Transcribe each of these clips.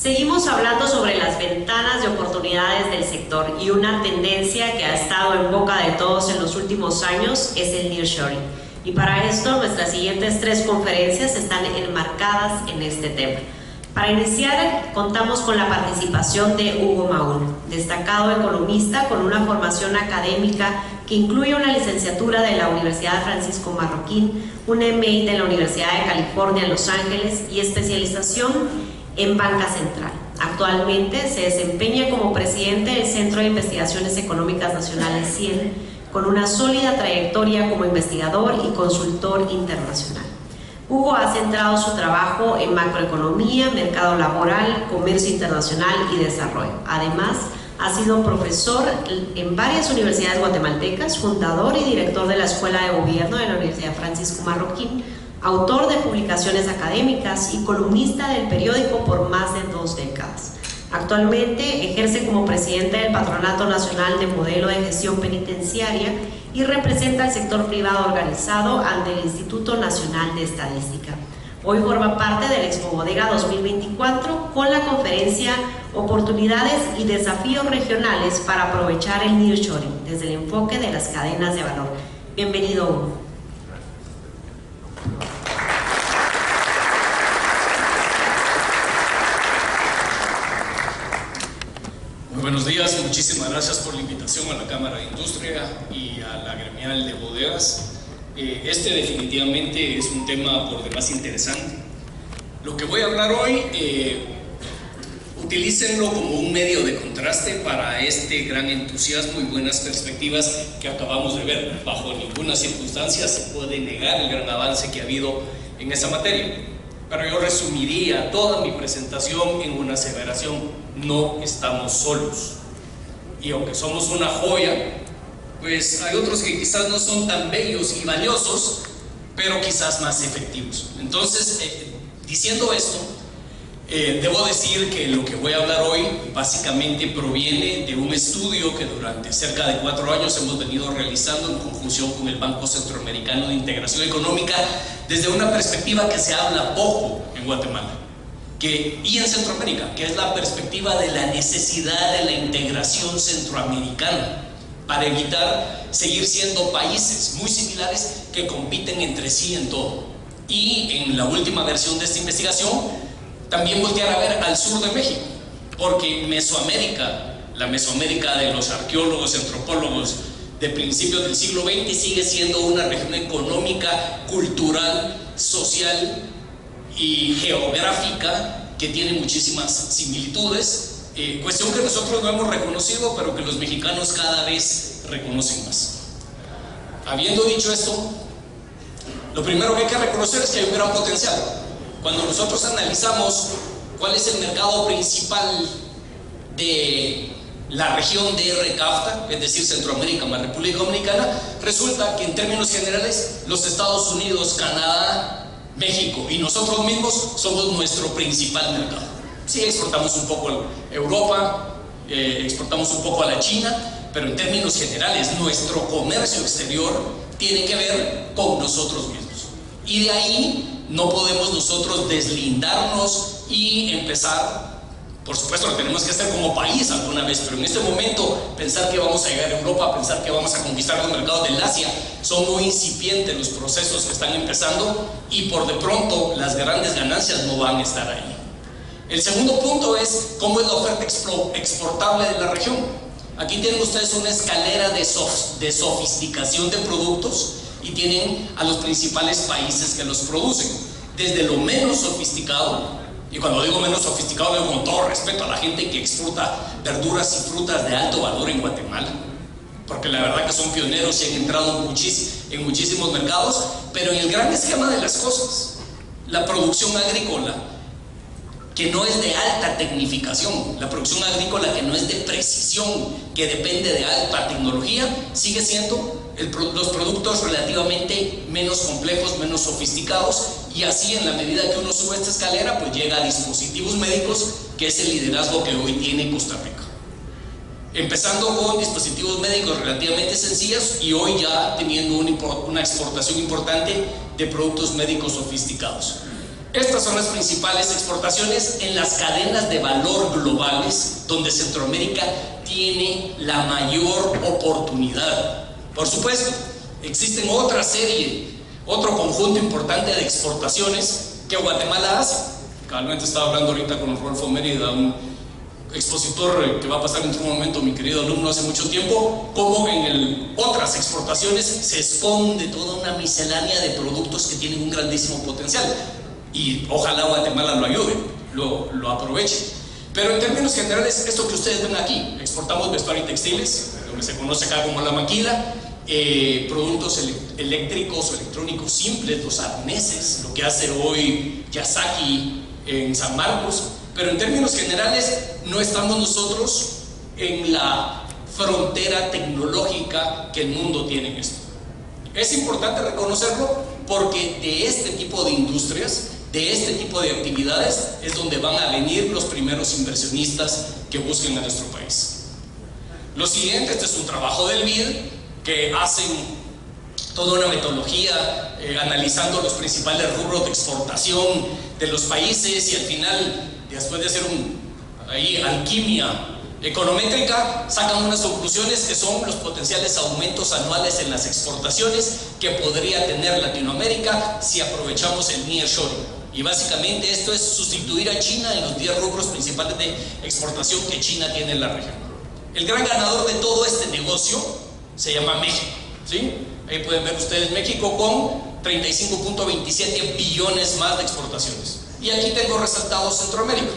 Seguimos hablando sobre las ventanas de oportunidades del sector y una tendencia que ha estado en boca de todos en los últimos años es el nearshoring. Y para esto nuestras siguientes 3 conferencias están enmarcadas en este tema. Para iniciar, contamos con la participación de Hugo Maúl, destacado economista con una formación académica que incluye una licenciatura de la Universidad Francisco Marroquín, un MA de la Universidad de California en Los Ángeles y especialización en Banca Central. Actualmente se desempeña como presidente del Centro de Investigaciones Económicas Nacionales CIEN, con una sólida trayectoria como investigador y consultor internacional. Hugo ha centrado su trabajo en macroeconomía, mercado laboral, comercio internacional y desarrollo. Además, ha sido profesor en varias universidades guatemaltecas, fundador y director de la Escuela de Gobierno de la Universidad Francisco Marroquín, autor de publicaciones académicas y columnista del periódico por más de 2 décadas. Actualmente ejerce como presidente del Patronato Nacional de Modelo de Gestión Penitenciaria y representa al sector privado organizado ante el Instituto Nacional de Estadística. Hoy forma parte del Expo Bodega 2024 con la conferencia Oportunidades y Desafíos Regionales para aprovechar el nearshoring desde el enfoque de las cadenas de valor. Bienvenido, Hugo. Buenos días, muchísimas gracias por la invitación a la Cámara de Industria y a la gremial de bodegas. Este definitivamente es un tema por demás interesante. Lo que voy a hablar hoy, utilícenlo como un medio de contraste para este gran entusiasmo y buenas perspectivas que acabamos de ver. Bajo ninguna circunstancia se puede negar el gran avance que ha habido en esa materia. Pero yo resumiría toda mi presentación en una aseveración: no estamos solos. Y aunque somos una joya, pues hay otros que quizás no son tan bellos y valiosos, pero quizás más efectivos. Entonces, diciendo esto, debo decir que lo que voy a hablar hoy básicamente proviene de un estudio que durante cerca de 4 años hemos venido realizando en conjunción con el Banco Centroamericano de Integración Económica, desde una perspectiva que se habla poco en Guatemala y en Centroamérica, que es la perspectiva de la necesidad de la integración centroamericana para evitar seguir siendo países muy similares que compiten entre sí en todo. Y en la última versión de esta investigación también voltear a ver al sur de México, porque Mesoamérica, la Mesoamérica de los arqueólogos, antropólogos de principios del siglo XX, sigue siendo una región económica, cultural, social y geográfica que tiene muchísimas similitudes, cuestión que nosotros no hemos reconocido, pero que los mexicanos cada vez reconocen más. Habiendo dicho esto, lo primero que hay que reconocer es que hay un gran potencial. Cuando nosotros analizamos cuál es el mercado principal de la región de RCAFTA, es decir, Centroamérica más República Dominicana, resulta que en términos generales los Estados Unidos, Canadá, México y nosotros mismos somos nuestro principal mercado. Sí, exportamos un poco a Europa, exportamos un poco a la China, pero en términos generales nuestro comercio exterior tiene que ver con nosotros mismos. Y de ahí no podemos nosotros deslindarnos y empezar, por supuesto lo tenemos que hacer como país alguna vez, pero en este momento pensar que vamos a llegar a Europa, pensar que vamos a conquistar los mercados del Asia, son muy incipientes los procesos que están empezando y por de pronto las grandes ganancias no van a estar ahí. El segundo punto es cómo es la oferta exportable de la región. Aquí tienen ustedes una escalera de sofisticación de productos y tienen a los principales países que los producen, desde lo menos sofisticado. Y cuando digo menos sofisticado, digo con todo respeto a la gente que exporta verduras y frutas de alto valor en Guatemala, porque la verdad que son pioneros y han entrado en muchísimos mercados. Pero en el gran esquema de las cosas, la producción agrícola que no es de alta tecnificación, la producción agrícola que no es de precisión, que depende de alta tecnología, sigue siendo los productos relativamente menos complejos, menos sofisticados, y así en la medida que uno sube esta escalera, pues llega a dispositivos médicos, que es el liderazgo que hoy tiene Costa Rica. Empezando con dispositivos médicos relativamente sencillos y hoy ya teniendo una exportación importante de productos médicos sofisticados. Estas son las principales exportaciones en las cadenas de valor globales, donde Centroamérica tiene la mayor oportunidad. Por supuesto, existen otra serie, otro conjunto importante de exportaciones que Guatemala hace. Cabalmente estaba hablando ahorita con Rodolfo Mérida, un expositor que va a pasar en un momento, mi querido alumno, hace mucho tiempo, como en otras exportaciones se esconde toda una miscelánea de productos que tienen un grandísimo potencial. Y ojalá Guatemala lo ayude, lo aproveche. Pero en términos generales, esto que ustedes ven aquí, exportamos vestuario y textiles, lo que se conoce acá como la maquila, productos eléctricos o electrónicos simples, los arneses, lo que hace hoy Yasaki en San Marcos. Pero en términos generales, no estamos nosotros en la frontera tecnológica que el mundo tiene en esto. Es importante reconocerlo porque de este tipo de industrias, de este tipo de actividades, es donde van a venir los primeros inversionistas que busquen a nuestro país. Lo siguiente, este es un trabajo del BID que hacen toda una metodología analizando los principales rubros de exportación de los países y al final, después de hacer alquimia econométrica, sacan unas conclusiones que son los potenciales aumentos anuales en las exportaciones que podría tener Latinoamérica si aprovechamos el nearshoring. Y básicamente esto es sustituir a China en los 10 rubros principales de exportación que China tiene en la región. El gran ganador de todo este negocio se llama México, ¿sí? Ahí pueden ver ustedes México con 35.27 billones más de exportaciones. Y aquí tengo resaltado Centroamérica,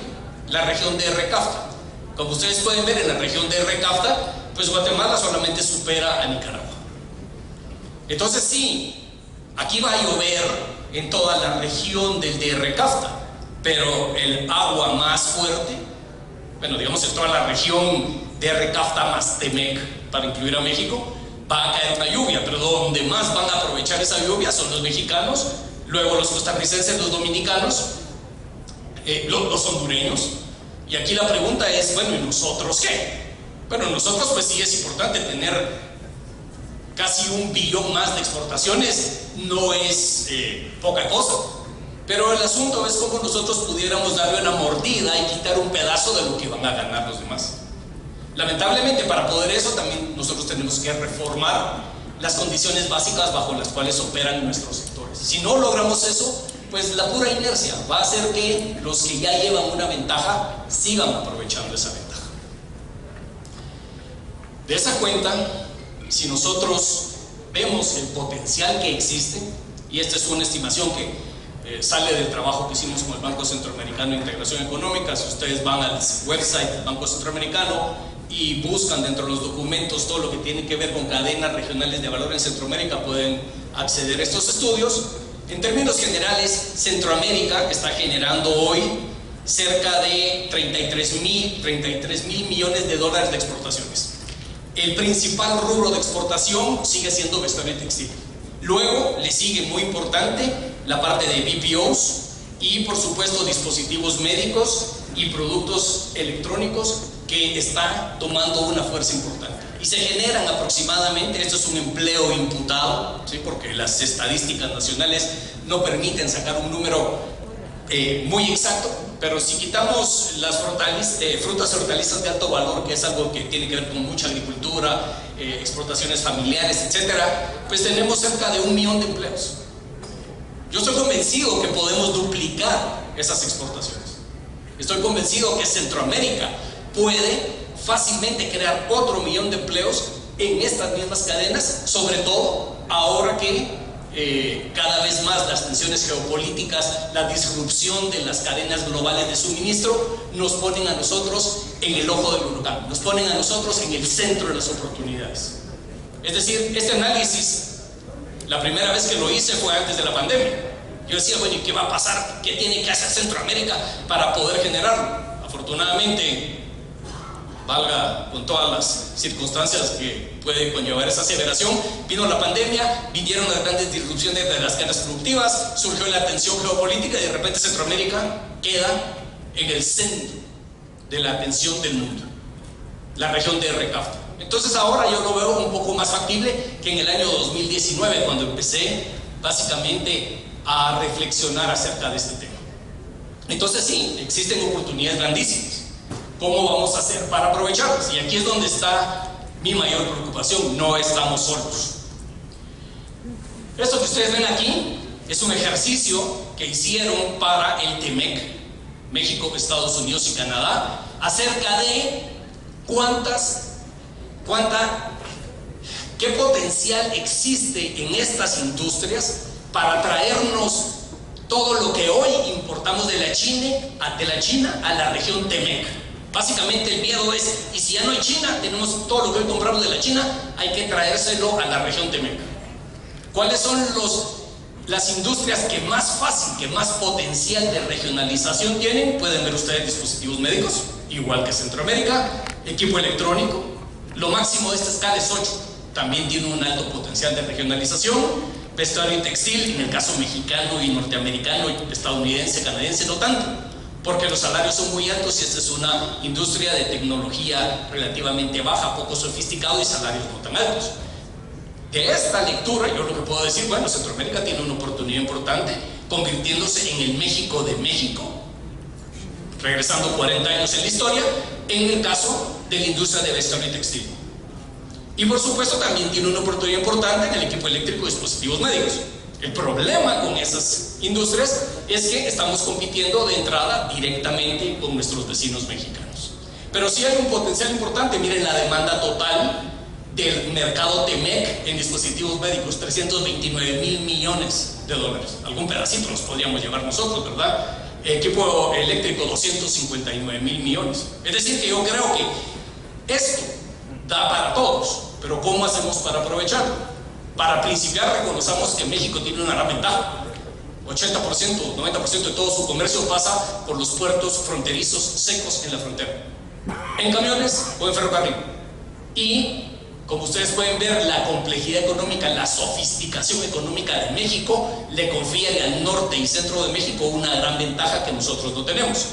la región de RCAFTA. Como ustedes pueden ver, en la región de RCAFTA, pues Guatemala solamente supera a Nicaragua. Entonces sí, aquí va a llover en toda la región del DRCAFTA, pero el agua más fuerte, bueno, digamos en toda la región DRCAFTA más TEMEC, para incluir a México, va a caer una lluvia, pero donde más van a aprovechar esa lluvia son los mexicanos, luego los costarricenses, los dominicanos, los hondureños. Y aquí la pregunta es, bueno, ¿y nosotros qué? Bueno, nosotros pues sí es importante tener casi 1 billón más de exportaciones, no es poca cosa, pero el asunto es cómo nosotros pudiéramos darle una mordida y quitar un pedazo de lo que van a ganar los demás. Lamentablemente, para poder eso también nosotros tenemos que reformar las condiciones básicas bajo las cuales operan nuestros sectores. Si no logramos eso, pues la pura inercia va a hacer que los que ya llevan una ventaja sigan aprovechando esa ventaja. De esa cuenta, si nosotros vemos el potencial que existe, y esta es una estimación que sale del trabajo que hicimos con el Banco Centroamericano de Integración Económica, si ustedes van al website del Banco Centroamericano y buscan dentro de los documentos todo lo que tiene que ver con cadenas regionales de valor en Centroamérica, pueden acceder a estos estudios. En términos generales, Centroamérica está generando hoy cerca de 33 mil millones de dólares de exportaciones. El principal rubro de exportación sigue siendo vestuario y textil. Luego le sigue muy importante la parte de BPOs y por supuesto dispositivos médicos y productos electrónicos que está tomando una fuerza importante. Y se generan aproximadamente, esto es un empleo imputado, ¿sí? Porque las estadísticas nacionales no permiten sacar un número muy exacto, pero si quitamos las frutas y hortalizas de alto valor, que es algo que tiene que ver con mucha agricultura, exportaciones familiares, etcétera, pues tenemos cerca de 1 millón de empleos. Yo estoy convencido que podemos duplicar esas exportaciones. Estoy convencido que Centroamérica puede fácilmente crear otro 1 millón de empleos en estas mismas cadenas, sobre todo ahora que cada vez más las tensiones geopolíticas, la disrupción de las cadenas globales de suministro nos ponen a nosotros en el ojo del huracán, nos ponen a nosotros en el centro de las oportunidades. Es decir, este análisis, la primera vez que lo hice fue antes de la pandemia. Yo decía, bueno, ¿y qué va a pasar? ¿Qué tiene que hacer Centroamérica para poder generarlo? Afortunadamente, valga con todas las circunstancias que puede conllevar esa aceleración, vino la pandemia, vinieron las grandes disrupciones de las cadenas productivas, surgió la tensión geopolítica y de repente Centroamérica queda en el centro de la atención del mundo, la región de RCAFTA. Entonces ahora yo lo veo un poco más factible que en el año 2019, cuando empecé básicamente a reflexionar acerca de este tema. Entonces sí, existen oportunidades grandísimas. ¿Cómo vamos a hacer para aprovecharlas? Y aquí es donde está mi mayor preocupación: no estamos solos. Esto que ustedes ven aquí es un ejercicio que hicieron para el TEMEC, México, Estados Unidos y Canadá, acerca de qué potencial existe en estas industrias para traernos todo lo que hoy importamos de la China a la región TEMEC. Básicamente el miedo es, y si ya no hay China, tenemos todo lo que hoy compramos de la China, hay que traérselo a la región TEMEC. ¿Cuáles son las industrias que más fácil, que más potencial de regionalización tienen? Pueden ver ustedes dispositivos médicos, igual que Centroamérica, equipo electrónico. Lo máximo de esta escala es 8, también tiene un alto potencial de regionalización. Vestuario y textil, en el caso mexicano y norteamericano, estadounidense, canadiense, no tanto, porque los salarios son muy altos y esta es una industria de tecnología relativamente baja, poco sofisticado y salarios no tan altos. De esta lectura, yo lo que puedo decir, bueno, Centroamérica tiene una oportunidad importante, convirtiéndose en el México de México, regresando 40 años en la historia, en el caso de la industria de vestuario y textil. Y por supuesto también tiene una oportunidad importante en el equipo eléctrico y dispositivos médicos. El problema con esas industrias es que estamos compitiendo de entrada directamente con nuestros vecinos mexicanos. Pero sí hay un potencial importante. Miren la demanda total del mercado TEMEC en dispositivos médicos: 329,000 millones de dólares. Algún pedacito nos podríamos llevar nosotros, ¿verdad? Equipo eléctrico, 259,000 millones. Es decir, que yo creo que esto da para todos, pero ¿cómo hacemos para aprovecharlo? Para principiar, reconozcamos que México tiene una gran ventaja. 80%, 90% de todo su comercio pasa por los puertos fronterizos secos en la frontera, en camiones o en ferrocarril. Y como ustedes pueden ver, la complejidad económica, la sofisticación económica de México le confiere al norte y centro de México una gran ventaja que nosotros no tenemos.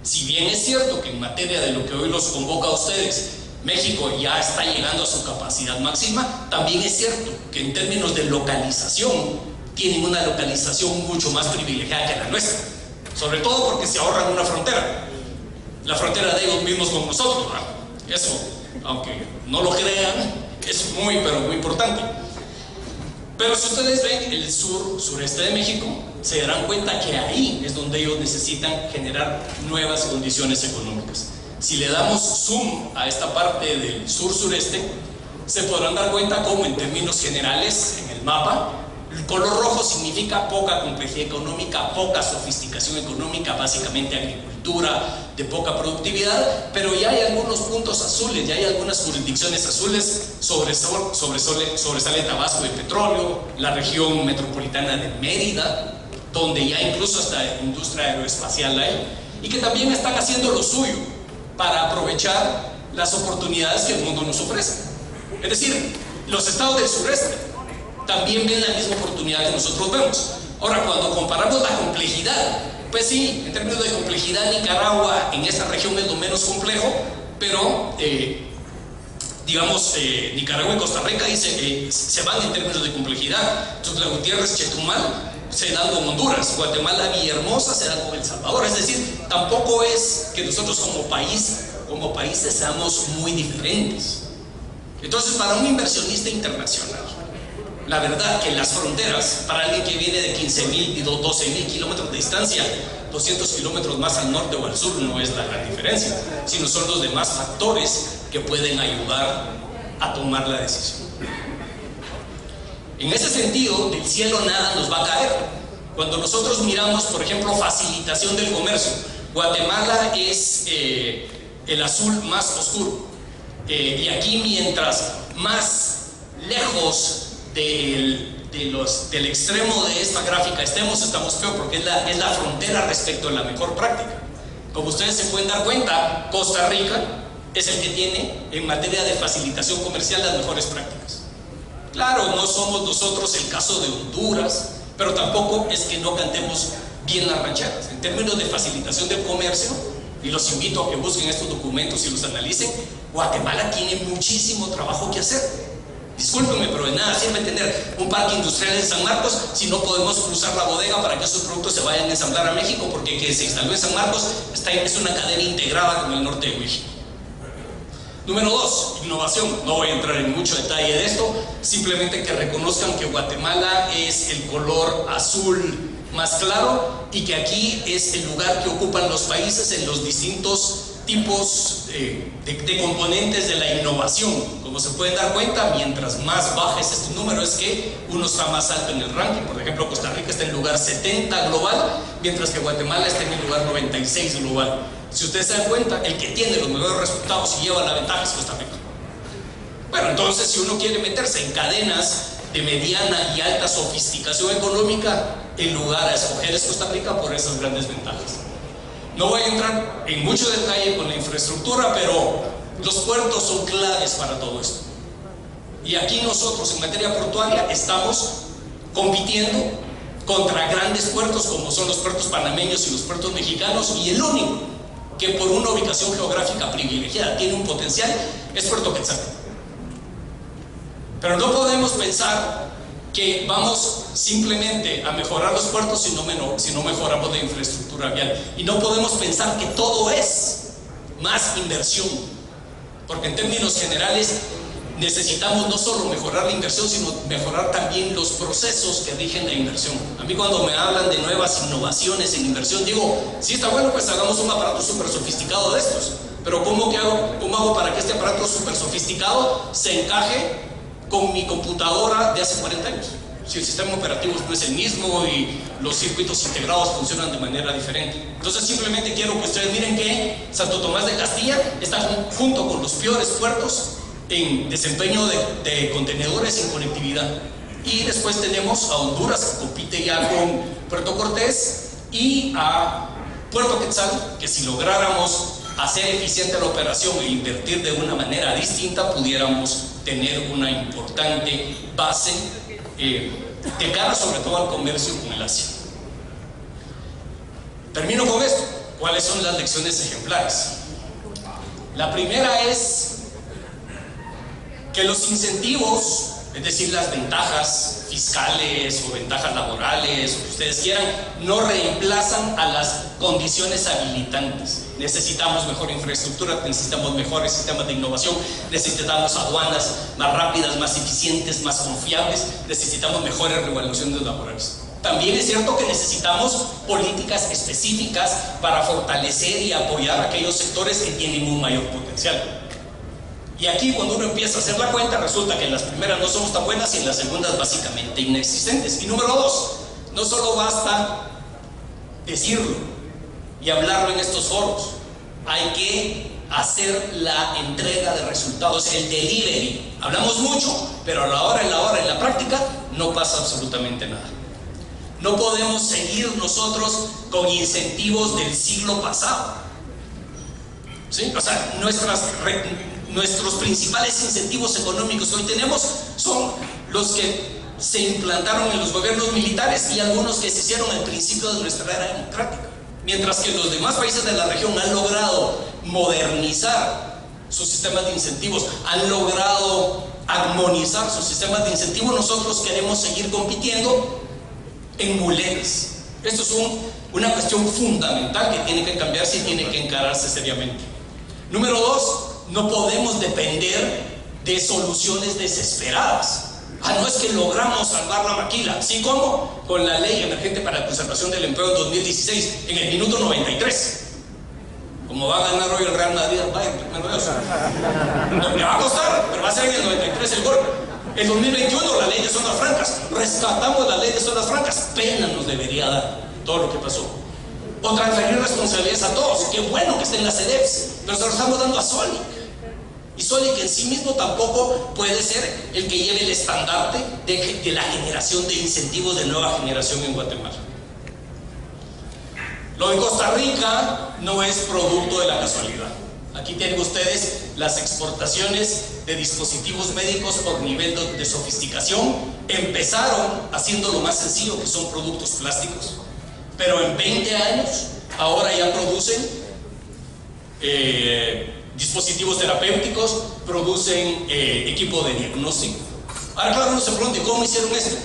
Si bien es cierto que en materia de lo que hoy los convoca a ustedes, México ya está llegando a su capacidad máxima, también es cierto que en términos de localización tienen una localización mucho más privilegiada que la nuestra, sobre todo porque se ahorran una frontera, la frontera de ellos mismos con nosotros, ¿verdad? Eso, aunque no lo crean, es muy, pero muy importante. Pero si ustedes ven el sureste de México, se darán cuenta que ahí es donde ellos necesitan generar nuevas condiciones económicas. Si le damos zoom a esta parte del sur-sureste, se podrán dar cuenta cómo en términos generales en el mapa, el color rojo significa poca complejidad económica, poca sofisticación económica, básicamente agricultura de poca productividad, pero ya hay algunos puntos azules, ya hay algunas jurisdicciones azules. Sobresale Tabasco de petróleo, la región metropolitana de Mérida, donde ya incluso hasta industria aeroespacial hay, y que también están haciendo lo suyo para aprovechar las oportunidades que el mundo nos ofrece. Es decir, los estados del sureste también ven la misma oportunidad que nosotros vemos. Ahora, cuando comparamos la complejidad, pues sí, en términos de complejidad, Nicaragua en esta región es lo menos complejo, pero digamos, Nicaragua y Costa Rica se van en términos de complejidad. Tuxtla Gutiérrez, Chetumal se dan con Honduras, Guatemala, Villahermosa se dan con El Salvador. Es decir, tampoco es que nosotros como países seamos muy diferentes. Entonces, para un inversionista internacional, la verdad que las fronteras, para alguien que viene de 15,000 y 12,000 kilómetros de distancia, 200 kilómetros más al norte o al sur no es la gran diferencia, sino son los demás factores que pueden ayudar a tomar la decisión. En ese sentido, del cielo nada nos va a caer. Cuando nosotros miramos, por ejemplo, facilitación del comercio, Guatemala es el azul más oscuro. Y aquí, mientras más lejos del extremo de esta gráfica estamos peor, porque es la frontera respecto a la mejor práctica. Como ustedes se pueden dar cuenta, Costa Rica es el que tiene en materia de facilitación comercial las mejores prácticas. Claro, no somos nosotros el caso de Honduras, pero tampoco es que no cantemos bien las rancheras. En términos de facilitación del comercio, y los invito a que busquen estos documentos y los analicen, Guatemala tiene muchísimo trabajo que hacer. Discúlpenme, pero de nada sirve tener un parque industrial en San Marcos si no podemos cruzar la bodega para que esos productos se vayan a ensamblar a México, porque que se instaló en San Marcos es una cadena integrada con el norte de México. Número 2, innovación. No voy a entrar en mucho detalle de esto, simplemente que reconozcan que Guatemala es el color azul más claro y que aquí es el lugar que ocupan los países en los distintos tipos de componentes de la innovación. Como se pueden dar cuenta, mientras más bajes este número es que uno está más alto en el ranking. Por ejemplo, Costa Rica está en el lugar 70 global, mientras que Guatemala está en el lugar 96 global. Si ustedes se dan cuenta, el que tiene los mejores resultados y lleva la ventaja es Costa Rica. Bueno, entonces si uno quiere meterse en cadenas de mediana y alta sofisticación económica, el lugar a escoger es Costa Rica por esas grandes ventajas. No voy a entrar en mucho detalle con la infraestructura, pero los puertos son claves para todo esto. Y aquí nosotros en materia portuaria estamos compitiendo contra grandes puertos como son los puertos panameños y los puertos mexicanos, y el único que por una ubicación geográfica privilegiada tiene un potencial es Puerto Quetzal. Pero no podemos pensar que vamos simplemente a mejorar los puertos si no mejoramos la infraestructura vial. Y no podemos pensar que todo es más inversión, porque en términos generales necesitamos no solo mejorar la inversión, sino mejorar también los procesos que rigen la inversión. A mí cuando me hablan de nuevas innovaciones en inversión, digo, sí está bueno, pues hagamos un aparato súper sofisticado de estos, pero ¿cómo hago para que este aparato súper sofisticado se encaje con mi computadora de hace 40 años? Si el sistema operativo no es el mismo y los circuitos integrados funcionan de manera diferente. Entonces simplemente quiero que ustedes miren que Santo Tomás de Castilla está junto con los peores puertos en desempeño de contenedores en conectividad. Y después tenemos a Honduras, que compite ya con Puerto Cortés, y a Puerto Quetzal, que si lográramos hacer eficiente la operación e invertir de una manera distinta, pudiéramos tener una importante base de cara sobre todo al comercio con el Asia. Termino con esto. ¿Cuáles son las lecciones ejemplares? La primera es que los incentivos, es decir, las ventajas fiscales o ventajas laborales, o que ustedes quieran, no reemplazan a las condiciones habilitantes. Necesitamos mejor infraestructura, necesitamos mejores sistemas de innovación, necesitamos aduanas más rápidas, más eficientes, más confiables, necesitamos mejores regulaciones laborales. También es cierto que necesitamos políticas específicas para fortalecer y apoyar a aquellos sectores que tienen un mayor potencial. Y aquí cuando uno empieza a hacer la cuenta, resulta que en las primeras no somos tan buenas y en las segundas básicamente inexistentes. Y número 2, no solo basta decirlo y hablarlo en estos foros, hay que hacer la entrega de resultados, el delivery. Hablamos mucho, pero a la hora, en la práctica, no pasa absolutamente nada. No podemos seguir nosotros con incentivos del siglo pasado. ¿Sí? O sea, nuestros principales incentivos económicos que hoy tenemos son los que se implantaron en los gobiernos militares y algunos que se hicieron al principio de nuestra era democrática. Mientras que los demás países de la región han logrado modernizar sus sistemas de incentivos, han logrado armonizar sus sistemas de incentivos, nosotros queremos seguir compitiendo en muletas. Esto es una cuestión fundamental que tiene que cambiarse y tiene que encararse seriamente. Número 2, no podemos depender de soluciones desesperadas. No es que logramos salvar la maquila. ¿Sí cómo? Con la ley emergente para la conservación del empleo en 2016, en el minuto 93. Como va a ganar hoy el Real Madrid al Bayern, no me va a costar, pero va a ser en el 93 el gol. En 2021 la ley de zonas francas, rescatamos la ley de zonas francas, pena nos debería dar todo lo que pasó. O transferir responsabilidades a todos. Qué bueno que estén las CEDEPS, pero se lo estamos dando a Sonic. Y Sonic en sí mismo tampoco puede ser el que lleve el estandarte de la generación de incentivos de nueva generación en Guatemala. Lo de Costa Rica no es producto de la casualidad. Aquí tienen ustedes las exportaciones de dispositivos médicos por nivel de sofisticación. Empezaron haciendo lo más sencillo, que son productos plásticos, pero en 20 años ahora ya producen dispositivos terapéuticos, producen equipo de diagnóstico, Ahora claro, uno se pregunta, ¿y cómo hicieron esto?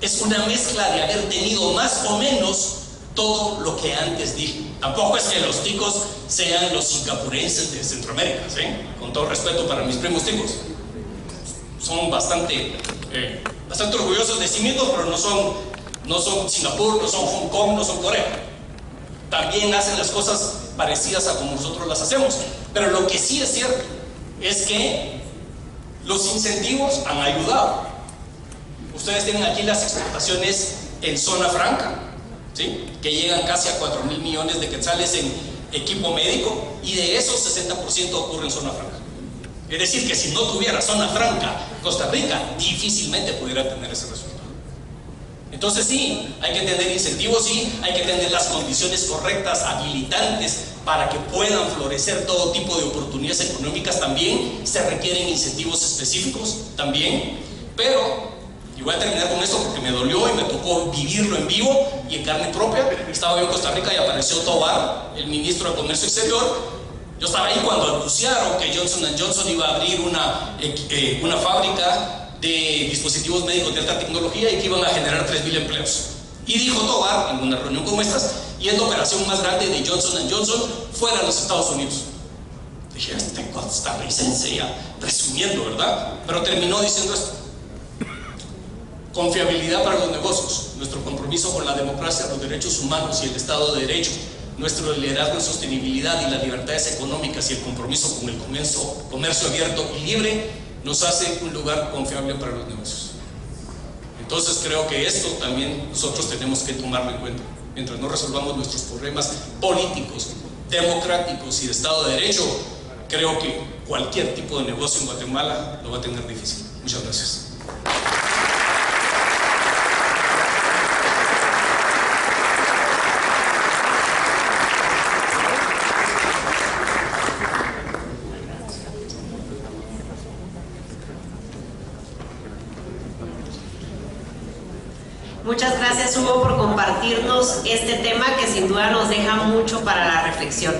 Es una mezcla de haber tenido más o menos todo lo que antes dije. Tampoco es que los ticos sean los singapurenses de Centroamérica, ¿sí? Con todo respeto para mis primos ticos. Son bastante orgullosos de sí mismos, pero no son Singapur, no son Hong Kong, no son Corea. También hacen las cosas parecidas a como nosotros las hacemos. Pero lo que sí es cierto es que los incentivos han ayudado. Ustedes tienen aquí las exportaciones en zona franca, ¿sí? Que llegan casi a 4.000 millones de quetzales en equipo médico, y de esos 60% ocurre en zona franca. Es decir, que si no tuviera zona franca Costa Rica, difícilmente pudiera tener ese resultado. Entonces sí, hay que tener incentivos, sí, hay que tener las condiciones correctas, habilitantes, para que puedan florecer todo tipo de oportunidades económicas. También se requieren incentivos específicos, también, pero, y voy a terminar con esto porque me dolió y me tocó vivirlo en vivo y en carne propia. Estaba yo en Costa Rica y apareció Tovar, el ministro de Comercio Exterior. Yo estaba ahí cuando anunciaron que Johnson & Johnson iba a abrir una fábrica de dispositivos médicos de alta tecnología y que iban a generar 3.000 empleos. Y dijo Tovar, en una reunión como estas, y es la operación más grande de Johnson & Johnson fuera de los Estados Unidos. Dije, este costarricense ya presumiendo, ¿verdad? Pero terminó diciendo esto: confiabilidad para los negocios, nuestro compromiso con la democracia, los derechos humanos y el Estado de Derecho, nuestro liderazgo en sostenibilidad y las libertades económicas y el compromiso con el comercio abierto y libre nos hace un lugar confiable para los negocios. Entonces creo que esto también nosotros tenemos que tomarlo en cuenta. Mientras no resolvamos nuestros problemas políticos, democráticos y de Estado de Derecho, creo que cualquier tipo de negocio en Guatemala lo va a tener difícil. Muchas gracias. Muchas gracias, Hugo, por compartirnos este tema que sin duda nos deja mucho para la reflexión.